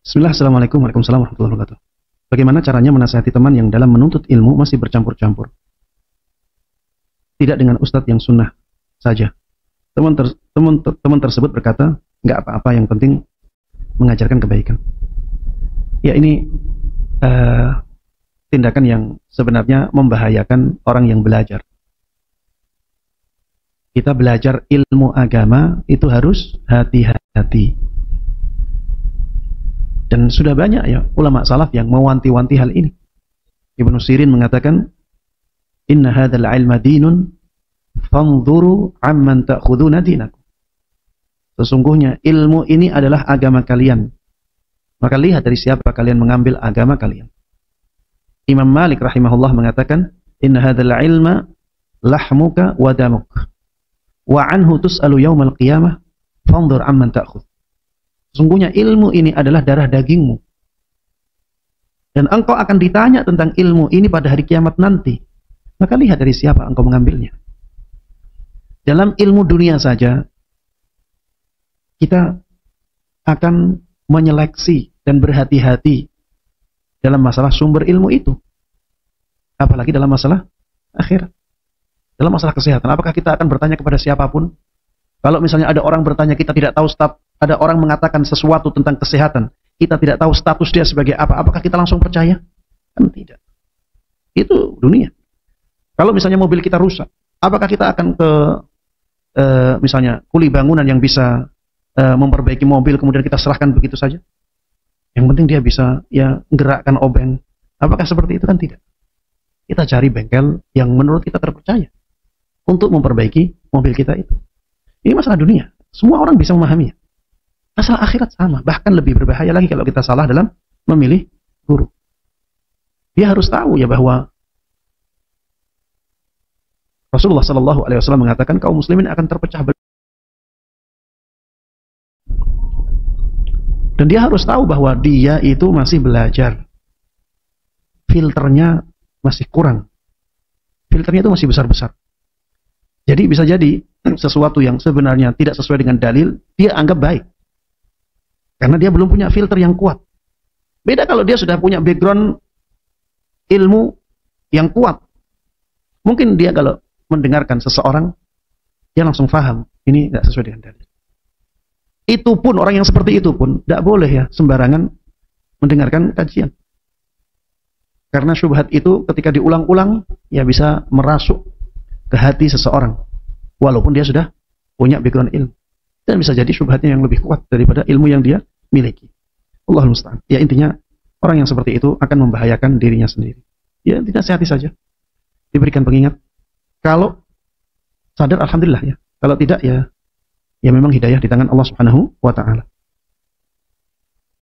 Bismillah, Assalamualaikum Waalaikumsalam warahmatullahi wabarakatuh. Bagaimana caranya menasihati teman yang dalam menuntut ilmu masih bercampur-campur? Tidak dengan ustadz yang sunnah saja. Teman tersebut berkata, nggak apa-apa, yang penting mengajarkan kebaikan. Ya, ini tindakan yang sebenarnya membahayakan orang yang belajar. Kita belajar ilmu agama itu harus hati-hati. Dan sudah banyak ya ulama salaf yang mewanti-wanti hal ini. Ibnu Sirin mengatakan, "Inna hadzal ilma dinun, fanzuru amman ta'khuduna dinakum." Sesungguhnya ilmu ini adalah agama kalian. Maka lihat dari siapa kalian mengambil agama kalian. Imam Malik rahimahullah mengatakan, "Inna hadzal ilma lahmuka wa damuk. Wa anhu tus'alu yaumal qiyamah, fanzur amman ta'khudh." Sesungguhnya ilmu ini adalah darah dagingmu. Dan engkau akan ditanya tentang ilmu ini pada hari kiamat nanti. Maka lihat dari siapa engkau mengambilnya. Dalam ilmu dunia saja, kita akan menyeleksi dan berhati-hati dalam masalah sumber ilmu itu. Apalagi dalam masalah akhirat. Dalam masalah kesehatan, apakah kita akan bertanya kepada siapapun? Kalau misalnya ada orang bertanya, kita tidak tahu ada orang mengatakan sesuatu tentang kesehatan, kita tidak tahu status dia sebagai apa, apakah kita langsung percaya? Kan tidak. Itu dunia. Kalau misalnya mobil kita rusak, apakah kita akan ke misalnya kuli bangunan yang bisa memperbaiki mobil, kemudian kita serahkan begitu saja? Yang penting dia bisa ya gerakkan obeng. Apakah seperti itu? Kan tidak. Kita cari bengkel yang menurut kita terpercaya untuk memperbaiki mobil kita itu. Ini masalah dunia. Semua orang bisa memahaminya. Masalah akhirat sama. Bahkan lebih berbahaya lagi kalau kita salah dalam memilih guru. Dia harus tahu ya bahwa Rasulullah Shallallahu Alaihi Wasallam mengatakan kaum muslimin akan terpecah belah. Dan dia harus tahu bahwa dia itu masih belajar. Filternya masih kurang. Filternya itu masih besar-besar. Jadi bisa jadi sesuatu yang sebenarnya tidak sesuai dengan dalil, dia anggap baik. Karena dia belum punya filter yang kuat. Beda kalau dia sudah punya background ilmu yang kuat. Mungkin dia kalau mendengarkan seseorang, dia langsung paham, ini tidak sesuai dengan dalil. Itu pun, orang yang seperti itu pun, tidak boleh ya sembarangan mendengarkan kajian. Karena syubhat itu ketika diulang-ulang, ya bisa merasuk ke hati seseorang. Walaupun dia sudah punya background ilmu. Dan bisa jadi syubhatnya yang lebih kuat daripada ilmu yang dia miliki. Allahul musta'an. Ya intinya, orang yang seperti itu akan membahayakan dirinya sendiri. Ya tidak sehati saja. Diberikan pengingat. Kalau sadar, alhamdulillah ya. Kalau tidak ya memang hidayah di tangan Allah Subhanahu wa ta'ala.